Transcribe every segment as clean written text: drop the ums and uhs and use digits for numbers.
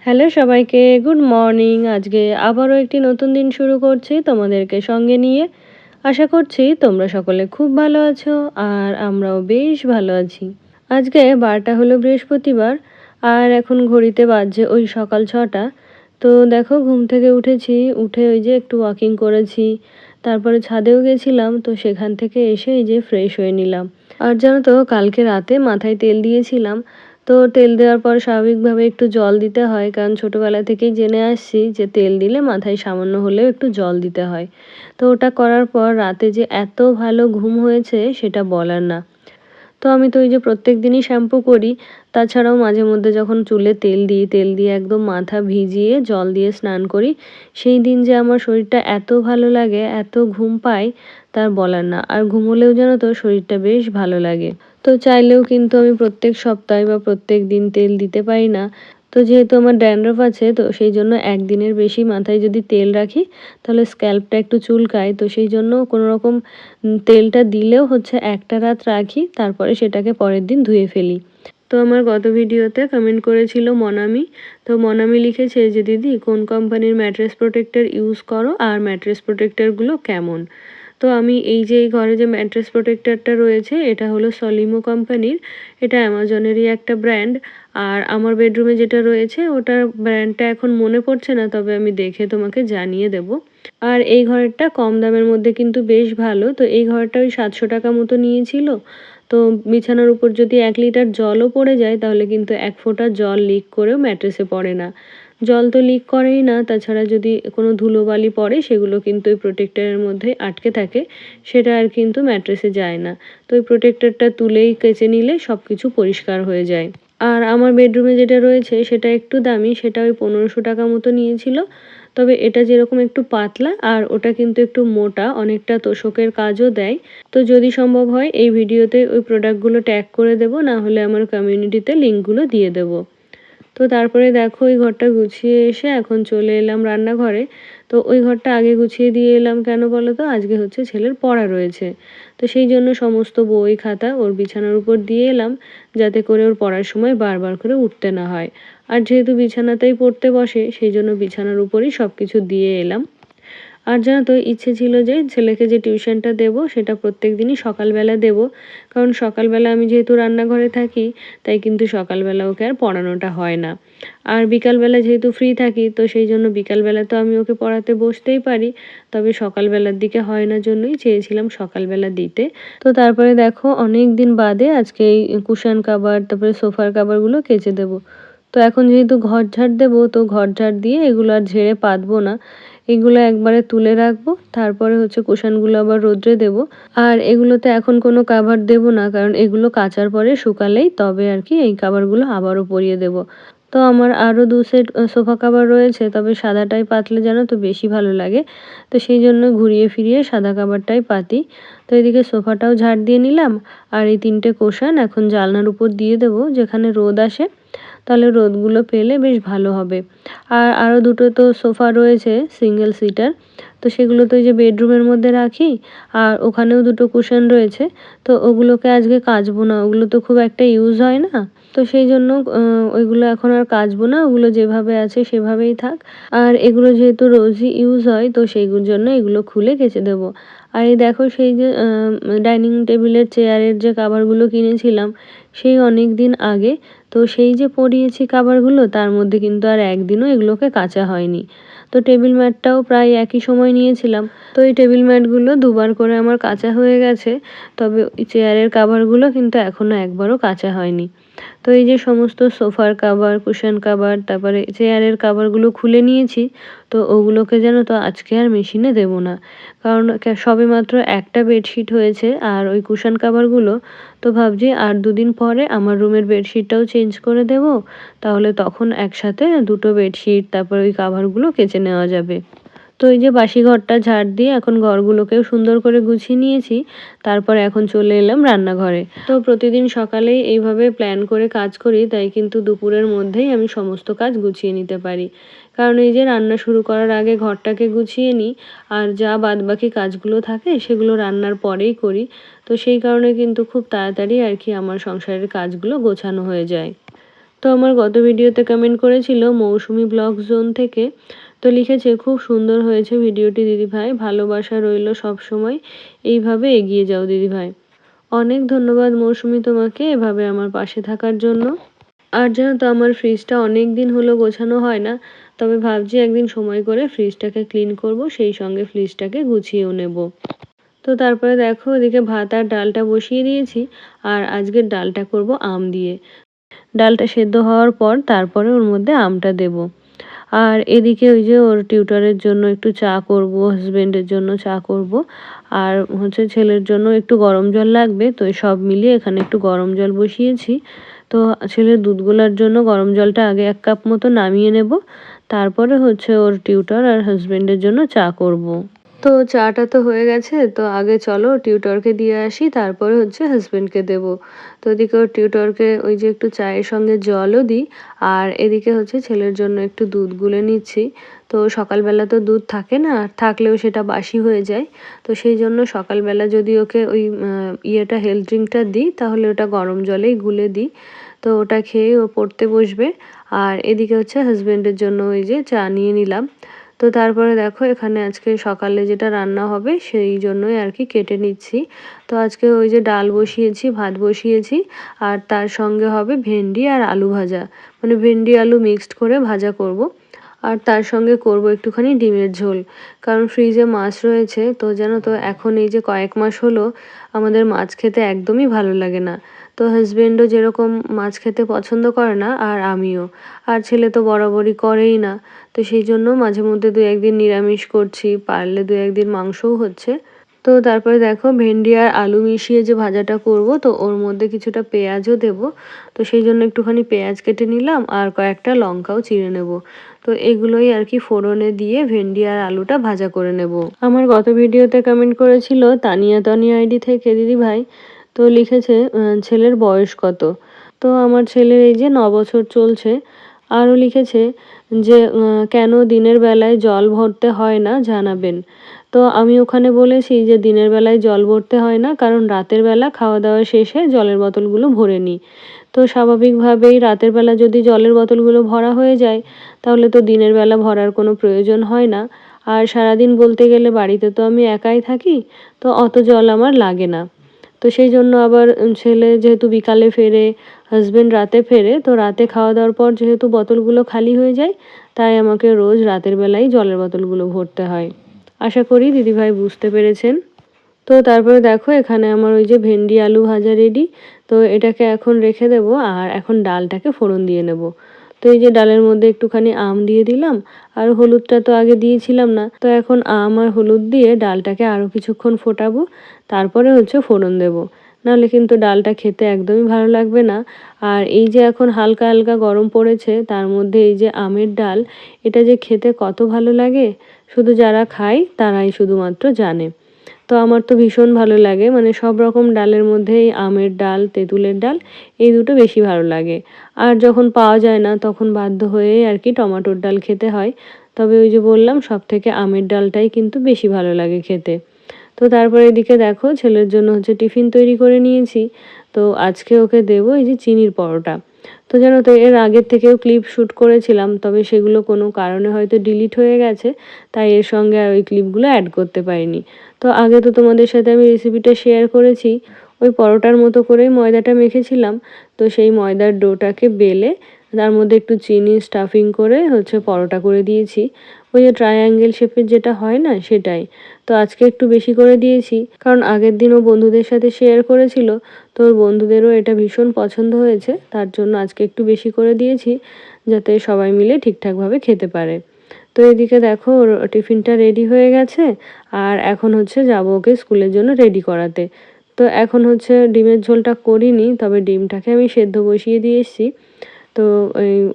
Hello সবাইকে, good morning. আজকে আবারও একটি নতুন দিন শুরু করছি তোমাদেরকে সঙ্গে নিয়ে। আশা করছি তোমরা সকলে খুব ভালো আছো আর আমরাও বেশ ভালো আছি। আজকে বারটা হলো বৃহস্পতিবার আর এখন ঘড়িতে বাজছে ওই সকাল 6টা। তো দেখো ঘুম থেকে উঠেছি, উঠে ওই যে একটু ওয়াকিং করেছি, তারপরে ছাদেও গেছিলাম। তো সেখান থেকে এসে এই যে ফ্রেশ হয়ে নিলাম। আর জানো তো কালকে রাতে মাথায় তেল দিয়েছিলাম। তো তেল দেওয়ার পর স্বাভাবিকভাবে একটু জল দিতে হয়, কারণ ছোটোবেলা থেকেই জেনে আসছি যে তেল দিলে মাথায় সামান্য হলেও একটু জল দিতে হয়। তো ওটা করার পর রাতে যে এত ভালো ঘুম হয়েছে সেটা বলার না। তো আমি তো ওই যে প্রত্যেক দিনই শ্যাম্পু করি, তাছাড়াও মাঝে মধ্যে যখন চুলে তেল দিই, তেল দিয়ে একদম মাথা ভিজিয়ে জল দিয়ে স্নান করি, সেই দিন যে আমার শরীরটা এত ভালো লাগে, এত ঘুম পাই তার বলার না। আর ঘুমোলেও জানো তো শরীরটা বেশ ভালো লাগে। তো চাইলেও কিন্তু আমি প্রত্যেক সপ্তাহে বা প্রত্যেক দিন তেল দিতে পারি না। তো যেহেতু আমার ড্যান্ড্রফ আছে, তো সেই জন্য একদিনের বেশি মাথায় যদি তেল রাখি তাহলে স্ক্যাল্পটা একটু চুলকায়। তো সেই জন্য কোনো রকম তেলটা দিলেও হচ্ছে একটা রাত রাখি, তারপরে সেটাকে পরের দিন ধুয়ে ফেলি। তো আমার গত ভিডিওতে কমেন্ট করেছিল মনামি। তো মনামি লিখেছে যে দিদি কোন কোম্পানির ম্যাট্রেস প্রোটেক্টর ইউজ করো আর ম্যাট্রেস প্রোটেক্টরগুলো কেমন। তো আমি এই যে এই ঘরে যে ম্যাট্রেস প্রোটেক্টরটা রয়েছে এটা হলো সলিমো কোম্পানির। এটা অ্যামাজনেরই একটা ব্র্যান্ড। আর আমার বেডরুমে যেটা রয়েছে ওটার ব্র্যান্ডটা এখন মনে পড়ছে না, তবে আমি দেখে তোমাকে জানিয়ে দেব। আর এই ঘরেরটা কম দামের মধ্যে কিন্তু বেশ ভালো। তো এই ঘরটা ওই 700 টাকা মতো নিয়েছিল। তো বিছানার উপর যদি 1 লিটার জলও পড়ে যায় তাহলে কিন্তু 1 ফোঁটা জল লিক করেও ম্যাট্রেসে পড়ে না। জল তো লিক করেই না, তাছাড়া যদি কোনো ধুলোবালি পড়ে সেগুলো কিন্তু ওই প্রোটেক্টরের মধ্যে আটকে থাকে, সেটা আর কিন্তু ম্যাট্রেসে যায় না। তো ওই প্রোটেক্টরটা তুলেই কেচে নিলে সব কিছু পরিষ্কার হয়ে যায়। আর আমার বেডরুমে যেটা রয়েছে সেটা একটু দামি, সেটা ওই 1500 টাকা মতো নিয়েছিল। তবে এটা যেরকম একটু পাতলা আর ওটা কিন্তু একটু মোটা, অনেকটা তোশকের কাজও দেয়। তো যদি সম্ভব হয় এই ভিডিওতে ওই প্রোডাক্টগুলো ট্যাগ করে দেবো, না হলে আমার কমিউনিটিতে লিঙ্কগুলো দিয়ে দেবো। তো তারপরে দেখো ওই ঘরটা গুছিয়ে এসে এখন চলে এলাম রান্নাঘরে। তো ওই ঘরটা আগে গুছিয়ে দিয়ে এলাম কেন বলো তো, আজকে হচ্ছে ছেলের পড়া রয়েছে। তো সেই জন্য সমস্ত বই খাতা ওর বিছানার উপর দিয়ে এলাম, যাতে করে ওর পড়ার সময় বারবার করে উঠতে না হয়। আর যেহেতু বিছানাতেই পড়তে বসে সেই জন্য বিছানার উপরই সব কিছু দিয়ে এলাম। আর জানো তো ইচ্ছে ছিল যে ছেলেকে যে টিউশনটা দেবো সেটা প্রত্যেক দিনই সকালবেলা দেবো, কারণ সকালবেলা আমি যেহেতু রান্নাঘরে থাকি তাই কিন্তু সকালবেলা ওকে আর পড়ানোটা হয় না। আর বিকালবেলা যেহেতু ফ্রি থাকি তো সেই জন্য বিকালবেলা তো আমি ওকে পড়াতে বসতেই পারি, তবে সকালবেলার দিকে হয় না জন্যই চেয়েছিলাম সকালবেলা দিতে। তো তারপরে দেখো অনেক দিন বাদে আজকে এই কুশন কাভার তারপরে সোফার কাভারগুলো কেচে দেবো। তো এখন যেহেতু ঘর ঝাড় দেবো তো ঘর ঝাড় দিয়ে এগুলো আর ঝেড়ে পাতবো না, এগুলো একবারে তুলে রাখবো, তারপরে হচ্ছে কুশনগুলো আবার রোদ্রে দেবো। আর এগুলোতে এখন কোনো কাভার দেবো না, কারণ এগুলো কাচার পরে শুকালেই তবে আর কি এই কাভারগুলো আবারও পরিয়ে দেবো। তো আমার আরও 2 সেট সোফা কাভার রয়েছে, তবে সাদাটাই পাতলে জানো তো বেশি ভালো লাগে। তো সেই জন্য ঘুরিয়ে ফিরিয়ে সাদা কাভারটাই পাতি। তো এদিকে সোফাটাও ঝাড় দিয়ে নিলাম। আর এই 3টে কুশন এখন জানলার উপর দিয়ে দেবো, যেখানে রোদ আসে, তাহলে রোদগুলো পেলে বেশ ভালো হবে। আর আরও 2টো তো সোফা রয়েছে সিঙ্গেল সিটার, তো সেগুলো তো ওই যে বেডরুমের মধ্যে রাখি। আর ওখানেও 2টো কুশন রয়েছে। তো ওগুলোকে আজকে কাচবো না, ওগুলো তো খুব একটা ইউজ হয় না। তো সেই জন্য ওইগুলো এখন আর কাচবো না, ওগুলো যেভাবে আছে সেভাবেই থাক। আর এগুলো যেহেতু রোজই ইউজ হয় তো সেইগুলোর জন্য এগুলো খুলে কেচে দেবো। আর এই দেখো সেই যে ডাইনিং টেবিলের চেয়ারের যে কাভারগুলো কিনেছিলাম সেই অনেক দিন আগে, তো সেই যে পরিয়েছি কাভারগুলো তার মধ্যে কিন্তু আর একদিনও এগুলোকে কাচা হয়নি। তো টেবিল ম্যাটটাও প্রায় একই সময় নিয়েছিলাম। তো এই টেবিল ম্যাটগুলো 2বার করে আমার কাচা হয়ে গেছে, তবে ওই চেয়ারের কাভারগুলো কিন্তু এখনও একবারও কাচা হয়নি। তো এই যে সমস্ত সোফার কাভার, কুশন কাভার, তারপরে চেয়ারের কাভারগুলো খুলে নিয়েছি। তো ওগুলোকে যেন তো আজকে আর মেশিনে দেবো না, কারণ সবেমাত্র একটা বেডশিট হয়েছে আর ওই কুশন কাভারগুলো। তো ভাবছি আর 2 দিন পরে আমার রুমের বেডশিটটাও চেঞ্জ করে দেবো, তাহলে তখন একসাথে 2টো বেডশিট তারপর ওই কাভারগুলো কেচে নেওয়া যাবে। তো এই যে বাসি ঘরটা ঝাড় দিয়ে এখন ঘরগুলোকেও সুন্দর করে গুছিয়ে নিয়েছি। তারপর এখন চলে এলাম রান্নাঘরে। তো প্রতিদিন সকালেই এইভাবে প্ল্যান করে কাজ করি, তাই কিন্তু দুপুরের মধ্যেই আমি সমস্ত কাজ গুছিয়ে নিতে পারি। কারণ এই যে রান্না শুরু করার আগে ঘরটাকে গুছিয়ে নিই, আর যা বাদবাকি কাজগুলো থাকে সেগুলো রান্নার পরেই করি। তো সেই কারণে কিন্তু খুব তাড়াতাড়ি আর কি আমার সংসারের কাজগুলো গোছানো হয়ে যায়। তো আমার গত ভিডিওতে কমেন্ট করেছিল মৌসুমি ব্লগ জোন থেকে, তো লিখেছে খুব সুন্দর হয়েছে ভিডিওটি দিদিভাই, ভালোবাসা রইল সবসময়, এইভাবে এগিয়ে যাও দিদিভাই। অনেক ধন্যবাদ মৌসুমি তোমাকে এভাবে আমার পাশে থাকার জন্য। আর জানো তো আমার ফ্রিজটা অনেক দিন হলো গোছানো হয় না, তবে ভাবছি একদিন সময় করে ফ্রিজটাকে ক্লিন করব, সেই সঙ্গে ফ্রিজটাকে গুছিয়েও নেব। তো তারপরে দেখো ওদিকে ভাত আর ডালটা বসিয়ে দিয়েছি, আর আজকের ডালটা করব আম দিয়ে। ডালটা সেদ্ধ হওয়ার পর তারপরে ওর মধ্যে আমটা দেব। আর এদিকে ওই যে ওর টিউটরের জন্য একটু চা করব, হাজবেন্ডের জন্য চা করব, আর হচ্ছে ছেলের জন্য একটু গরম জল লাগবে, তো সব মিলিয়ে এখানে একটু গরম জল বসিয়েছি। তো ছেলের দুধ গোলার জন্য গরম জলটা আগে 1 কাপ মতো নামিয়ে নেব, তারপরে হচ্ছে ওর টিউটর আর হাজবেন্ডের জন্য চা করব। তো চাটা তো হয়ে গেছে, তো আগে চলো টিউটরকে দিয়ে আসি, তারপরে হচ্ছে হাজবেন্ডকে দেব। তো এদিকে ওর টিউটরকে ওই যে একটু চায়ের সঙ্গে জলও দিই, আর এদিকে হচ্ছে ছেলের জন্য একটু দুধ গুলে নিচ্ছি। তো সকালবেলা তো দুধ থাকে না, আর থাকলেও সেটা বাসি হয়ে যায়, তো সেই জন্য সকালবেলা যদি ওকে ওই ইয়েটা হেলথ ড্রিঙ্কটা দিই, তাহলে ওটা গরম জলেই গুলে দিই। তো ওটা খেয়ে ও পড়তে বসবে। আর এদিকে হচ্ছে হাজবেন্ডের জন্য ওই যে চা নিয়ে নিলাম। তো তারপরে দেখো এখানে আজকে সকালে যেটা রান্না হবে সেই জন্যই আর কি কেটে নিচ্ছি। তো আজকে ওই যে ডাল বসিয়েছি, ভাত বসিয়েছি, আর তার সঙ্গে হবে ভেন্ডি আর আলু ভাজা, মানে ভেন্ডি আলু মিক্সড করে ভাজা করব। আর তার সঙ্গে করব একটুখানি ডিমের ঝোল, কারণ ফ্রিজে মাছ রয়েছে। তো জানো তো এখন এই যে কয়েক মাস হলো আমাদের মাছ খেতে একদমই ভালো লাগে না। তো হাজবেন্ডও যেরকম মাছ খেতে পছন্দ করে না, আর আমিও, আর ছেলে তো বরাবরই করেই না। তো সেই জন্য মাঝে মধ্যে 2-1 দিন নিরামিষ করছি, পারলে 2-1 দিন মাংসও হচ্ছে। তো তারপরে দেখো ভেন্ডি আর আলু মিশিয়ে যে ভাজাটা করব, তো ওর মধ্যে কিছুটা পেঁয়াজও দেব। তো সেই জন্য একটুখানি পেঁয়াজ কেটে নিলাম, আর কয়েকটা লঙ্কাও চিড়ে নেব। তো এগুলোই আর কি ফোড়নে দিয়ে ভেন্ডি আর আলুটা ভাজা করে নেব। আমার গত ভিডিওতে কমেন্ট করেছিল তানিয়া তনিয়া আইডি থেকে দিদিভাই, তো লিখেছে ছেলের বয়স কত। তো আমার ছেলের এই যে 9 বছর চলছে। আরও লিখেছে যে কেন দিনের বেলায় জল ভরতে হয় না জানাবেন। তো আমি ওখানে বলেছি যে দিনের বেলায় জল ভরতে হয় না, কারণ রাতের বেলা খাওয়া দাওয়া শেষে জলের বোতলগুলো ভরে নিই। তো স্বাভাবিকভাবেই রাতের বেলা যদি জলের বোতলগুলো ভরা হয়ে যায়, তাহলে তো দিনের বেলা ভরার কোনো প্রয়োজন হয় না। আর সারাদিন বলতে গেলে বাড়িতে তো আমি একাই থাকি, তো অত জল আমার লাগে না। তো সেই জন্য আবার ছেলে যেহেতু বিকালে ফেরে, হাজবেন্ড রাতে ফেরে, তো রাতে খাওয়া দাওয়ার পর যেহেতু বোতলগুলো খালি হয়ে যায়, তাই আমাকে রোজ রাতের বেলাই জলের বোতলগুলো ভরতে হয়। আশা করি দিদিভাই বুঝতে পেরেছেন। তো তারপরে দেখো এখানে আমার ওই যে ভেন্ডি আলু ভাজা রেডি। তো এটাকে এখন রেখে দেবো, আর এখন ডালটাকে ফোড়ন দিয়ে নেব। তো এই যে ডালের মধ্যে একটুখানি আম দিয়ে দিলাম, আর হলুদটা তো আগে দিয়েছিলাম না, তো এখন আম আর হলুদ দিয়ে ডালটাকে আরও কিছুক্ষণ ফোটাবো, তারপরে হচ্ছে ফোড়ন দেবো। নাহলে কিন্তু ডালটা খেতে একদমই ভালো লাগবে না। আর এই যে এখন হালকা হালকা গরম পড়েছে, তার মধ্যে এই যে আমের ডাল, এটা যে খেতে কত ভালো লাগে, শুধু যারা খায় তারাই শুধুমাত্র জানে। তো আমার তো ভীষণ ভালো লাগে, মানে সব রকম ডালের মধ্যে এই আমের ডাল, তেঁতুলের ডাল, এই দুটো বেশি ভালো লাগে। আর যখন পাওয়া যায় না তখন বাধ্য হয়েই আর কি টমেটোর ডাল খেতে হয়। তবে ওই যে বললাম সবথেকে আমের ডালটাই কিন্তু বেশি ভালো লাগে খেতে। তো তারপরে এদিকে দেখো ছেলের জন্য হচ্ছে টিফিন তৈরি করে নিয়েছি। তো আজকে ওকে দেবো এই যে চিনির পরোটা। তো জানো তো এর আগের থেকেও ক্লিপ শ্যুট করেছিলাম, তবে সেগুলো কোনো কারণে হয়তো ডিলিট হয়ে গেছে, তাই এর সঙ্গে আর ওই ক্লিপগুলো অ্যাড করতে পারিনি। তো আগে তো তোমাদের সাথে আমি রেসিপিটা শেয়ার করেছি। ওই পরোটার মতো করেই ময়দাটা মেখেছিলাম। তো সেই ময়দার ডোটাকে বেলে তার মধ্যে একটু চিনি স্টাফিং করে হচ্ছে পরোটা করে দিয়েছি। ওই যে ট্রায়াঙ্গেল শেপের যেটা হয় না সেটাই। তো আজকে একটু বেশি করে দিয়েছি, কারণ আগের দিনও বন্ধুদের সাথে শেয়ার করেছিল, তো ওর বন্ধুদেরও এটা ভীষণ পছন্দ হয়েছে, তার জন্য আজকে একটু বেশি করে দিয়েছি, যাতে সবাই মিলে ঠিকঠাকভাবে খেতে পারে। তো এদিকে দেখো ওর টিফিনটা রেডি হয়ে গেছে, আর এখন হচ্ছে যাবো ওকে স্কুলের জন্য রেডি করাতে। তো এখন হচ্ছে ডিমের ঝোলটা করিনি, তবে ডিমটাকে আমি সেদ্ধ বসিয়ে দিয়ে এসেছি। তো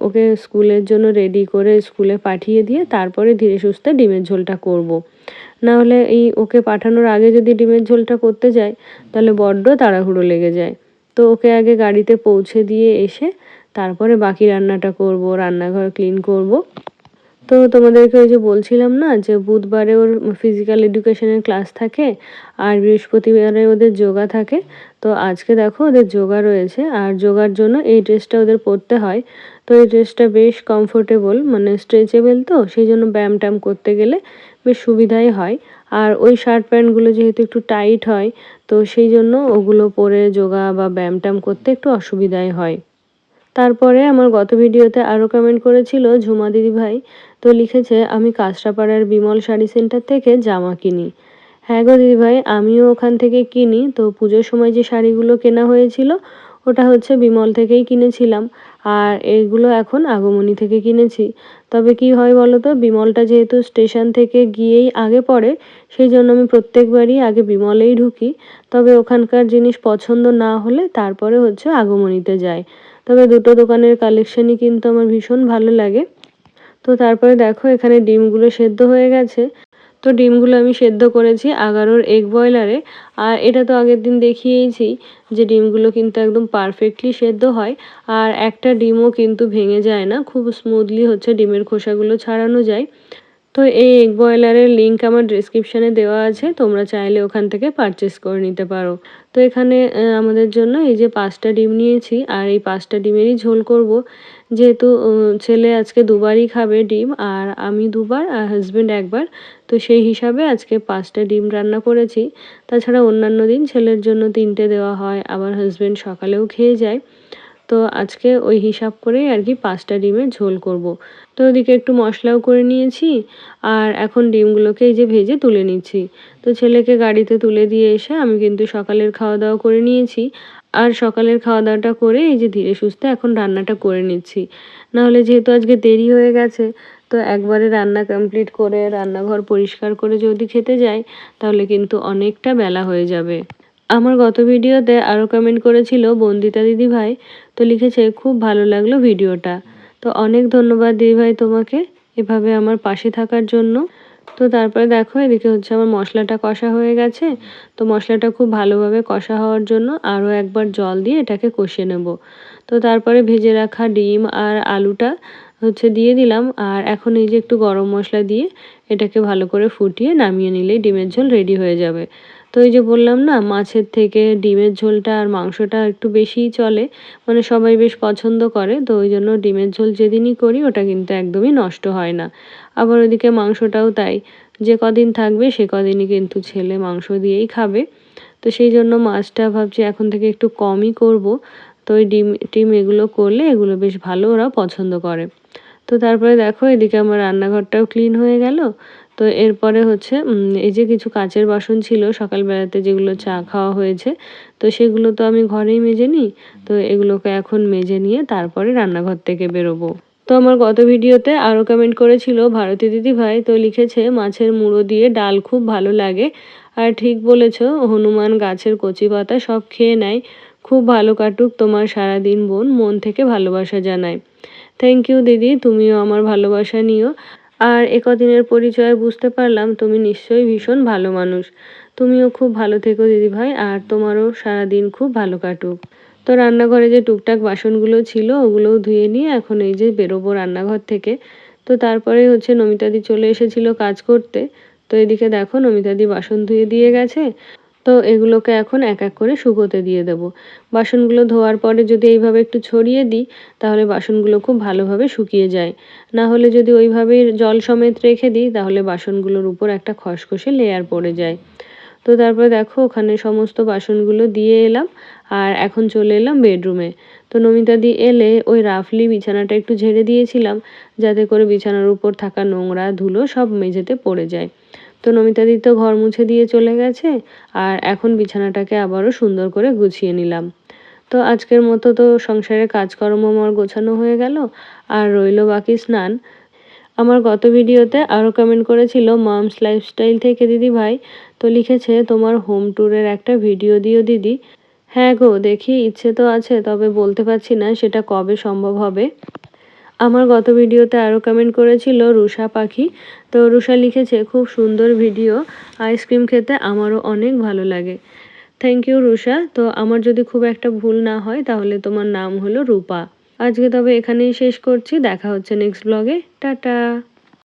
ওকে স্কুলের জন্য রেডি করে স্কুলে পাঠিয়ে দিয়ে তারপরে ধীরে সুস্থে ডিমের ঝোলটা করব। নাহলে এই ওকে পাঠানোর আগে যদি ডিমের ঝোলটা করতে যাই, তাহলে বড্ড তাড়াহুড়ো লেগে যায়। তো ওকে আগে গাড়িতে পৌঁছে দিয়ে এসে তারপরে বাকি রান্নাটা করব, রান্নাঘর ক্লিন করব। তো তোমাদেরকে ওই যে বলছিলাম না যে বুধবারে ওর ফিজিক্যাল এডুকেশনের ক্লাস থাকে আর বৃহস্পতিবারে ওদের যোগা থাকে। তো আজকে দেখো ওদের যোগা রয়েছে আর যোগার জন্য এই ড্রেসটা ওদের পরতে হয়। তো এই ড্রেসটা বেশ কমফোর্টেবল, মানে স্ট্রেচেবল, তো সেই জন্য ব্যায়াম ট্যায়াম করতে গেলে বেশ সুবিধাই হয়। আর ওই শার্ট প্যান্টগুলো যেহেতু একটু টাইট হয়, তো সেই জন্য ওগুলো পরে যোগা বা ব্যায়াম ট্যায়াম করতে একটু অসুবিধাই হয়। তারপরে আমার গত ভিডিওতে আরও কমেন্ট করেছিল ঝুমা দিদিভাই। তো লিখেছে, আমি কাঁচরাপাড়ার বিমল শাড়ি সেন্টার থেকে জামা কিনি। হ্যাঁ গো দিদিভাই, আমিও ওখান থেকে কিনি। তো পুজোর সময় যে শাড়িগুলো কেনা হয়েছিল ওটা হচ্ছে বিমল থেকেই কিনেছিলাম। আর এইগুলো এখন আগমনী থেকে কিনেছি। তবে কি হয় বলো তো, বিমলটা যেহেতু স্টেশন থেকে গিয়েই আগে পড়ে, সেই জন্য আমি প্রত্যেকবারই আগে বিমলেই ঢুকি। তবে ওখানকার জিনিস পছন্দ না হলে তারপরে হচ্ছে আগমনীতে যাই। তবে দুটো দোকানের কালেকশনই কিন্তু আমার ভীষণ ভালো লাগে। তো তারপরে দেখো এখানে ডিমগুলো সেদ্ধ হয়ে গেছে। তো ডিমগুলো আমি সেদ্ধ করেছি 11-র এগ বয়লারে। আর এটা তো আগের দিন দেখিয়েইছি যে ডিমগুলো কিন্তু একদম পারফেক্টলি সেদ্ধ হয়। আর একটা ডিমও কিন্তু ভেঙে যায় না, খুব স্মুথলি হচ্ছে ডিমের খোসাগুলো ছাড়ানো যায়। তো এই এগ বয়লারের লিঙ্ক আমার ডেসক্রিপশানে দেওয়া আছে, তোমরা চাইলে ওখান থেকে পারচেস করে নিতে পারো। তো এখানে আমাদের জন্য এই যে 5টা ডিম নিয়েছি আর এই 5টা ডিমেরই ঝোল করব। যেহেতু ছেলে আজকে দুবারই খাবে ডিম, আর আমি দুবার আর হাজব্যান্ড একবার। তো সেই হিসাবে আজকে 5টা ডিম রান্না করেছি। তাছাড়া অন্যান্য দিন ছেলের জন্য 3টে দেওয়া হয়, আবার হাজব্যান্ড সকালেও খেয়ে যায়। তো আজকে ওই হিসাব করেই আর কি 5টা ডিমের ঝোল করব। তো ওদিকে একটু মশলাও করে নিয়েছি আর এখন ডিমগুলোকে এই যে ভেজে তুলে নিচ্ছি। তো ছেলেকে গাড়িতে তুলে দিয়ে এসে আমি কিন্তু সকালের খাওয়া দাওয়া করে নিয়েছি। আর সকালের খাওয়া দাওয়াটা করে এই যে ধীরে সুস্থে এখন রান্নাটা করে নিচ্ছি। নাহলে যেহেতু আজকে দেরি হয়ে গেছে, তো একবারে রান্না কমপ্লিট করে রান্নাঘর পরিষ্কার করে যদি খেতে যাই তাহলে কিন্তু অনেকটা বেলা হয়ে যাবে। আমার গত ভিডিওতে আরও কমেন্ট করেছিল বন্দিতা দিদিভাই। তো লিখেছে, খুব ভালো লাগলো ভিডিওটা। তো অনেক ধন্যবাদ দিদিভাই তোমাকে এভাবে আমার পাশে থাকার জন্য। তো তারপরে দেখো এদিকে হচ্ছে আমার মশলাটা কষা হয়ে গেছে। তো মশলাটা খুব ভালোভাবে কষা হওয়ার জন্য আরও একবার জল দিয়ে এটাকে কষিয়ে নেব। তো তারপরে ভেজে রাখা ডিম আর আলুটা হচ্ছে দিয়ে দিলাম। আর এখন এই যে একটু গরম মশলা দিয়ে এটাকে ভালো করে ফুটিয়ে নামিয়ে নিলেই ডিমের ঝোল রেডি হয়ে যাবে। তো এই যে বললাম না, মাছের থেকে ডিমের ঝোলটা আর মাংসটা একটু বেশিই চলে, মানে সবাই বেশ পছন্দ করে। তো ওই জন্য ডিমের ঝোল যেদিনই করি ওটা কিন্তু একদমই নষ্ট হয় না। আবার ওদিকে মাংসটাও তাই, যে কদিন থাকবে সে কদিনই কিন্তু ছেলে মাংস দিয়েই খাবে। তো সেই জন্য মাছটা ভাবছি এখন থেকে একটু কমই করব। তো ওই ডিম টিম এগুলো করলে এগুলো বেশ ভালো ওরা পছন্দ করে। তো তারপরে দেখো এদিকে আমার রান্নাঘরটাও ক্লিন হয়ে গেল। তো এরপরে হচ্ছে এই যে কিছু কাঁচের বাসন ছিল সকালবেলাতে যেগুলো চা খাওয়া হয়েছে, তো সেগুলো তো আমি ঘরেই মেজে নিই। তো এগুলোকে এখন মেজে নিয়ে তারপরে রান্নাঘর থেকে বেরোবো। তো আমার গত ভিডিওতে আরও কমেন্ট করেছিল ভারতী দিদিভাই। তো লিখেছে, মাছের মুড়ো দিয়ে ডাল খুব ভালো লাগে। আর ঠিক বলেছ, হনুমান গাছের কচি পাতা সব খেয়ে নেয়। খুব ভালো কাটুক তোমার সারাদিন বোন, মন থেকে ভালোবাসা জানায়। থ্যাংক ইউ দিদি, তুমিও আমার ভালোবাসা নিও। আর একদিনের পরিচয়ে বুঝতে পারলাম তুমি নিশ্চয়ই ভীষণ ভালো মানুষ। তুমিও খুব ভালো থেকো দিদিভাই, আর তোমারও সারাদিন খুব ভালো কাটুক। তো রান্নাঘরে যে টুকটাক বাসনগুলো ছিল ওগুলোও ধুয়ে নিয়ে এখন এই যে বেরোবো রান্নাঘর থেকে। তো তারপরে হচ্ছে নমিতাদি চলে এসেছিল কাজ করতে। তো এদিকে দেখো নমিতাদি বাসন ধুয়ে দিয়ে গেছে। তো এগুলোকে এখন এক এক করে শুকোতে দিয়ে দেবো। বাসনগুলো ধোয়ার পরে যদি এইভাবে একটু ছড়িয়ে দিই তাহলে বাসনগুলো খুব ভালোভাবে শুকিয়ে যায়। না হলে যদি ওইভাবেই জল সমেত রেখে দিই তাহলে বাসনগুলোর উপর একটা খসখসে লেয়ার পড়ে যায়। তো তারপরে দেখো ওখানে সমস্ত বাসনগুলো দিয়ে এলাম আর এখন চলে এলাম বেডরুমে। তো নমিতাদি এলে ওই রাফলি বিছানাটা একটু ঝেড়ে দিয়েছিলাম, যাতে করে বিছানার উপর থাকা নোংরা ধুলো সব মেঝেতে পড়ে যায়। তো নমিতাদি তো ঘর মুছে দিয়ে চলে গেছে আর এখন বিছানাটাকে আবারও সুন্দর করে গুছিয়ে নিলাম। তো আজকের মতো তো সংসারের কাজকর্ম আমার গোছানো হয়ে গেল, আর রইল বাকি স্নান। আমার গত ভিডিওতে আরও কমেন্ট করেছিল মমস লাইফস্টাইল থেকে দিদিভাই। তো লিখেছে, তোমার হোম ট্যুরের একটা ভিডিও দিও দিদি। হ্যাঁ গো, দেখি, ইচ্ছে তো আছে, তবে বলতে পারছি না সেটা কবে সম্ভব হবে। আমার গত ভিডিওতে আরও কমেন্ট করেছিল রুষা পাখি। তো রুষা লিখেছে, খুব সুন্দর ভিডিও, আইসক্রিম খেতে আমারও অনেক ভালো লাগে। Thank you Rusha. তো আমার যদি খুব একটা ভুল না হয় তাহলে তোমার নাম হলো রূপা। আজকে তবে এখানেই শেষ করছি, দেখা হচ্ছে নেক্সট ব্লগে। টাটা।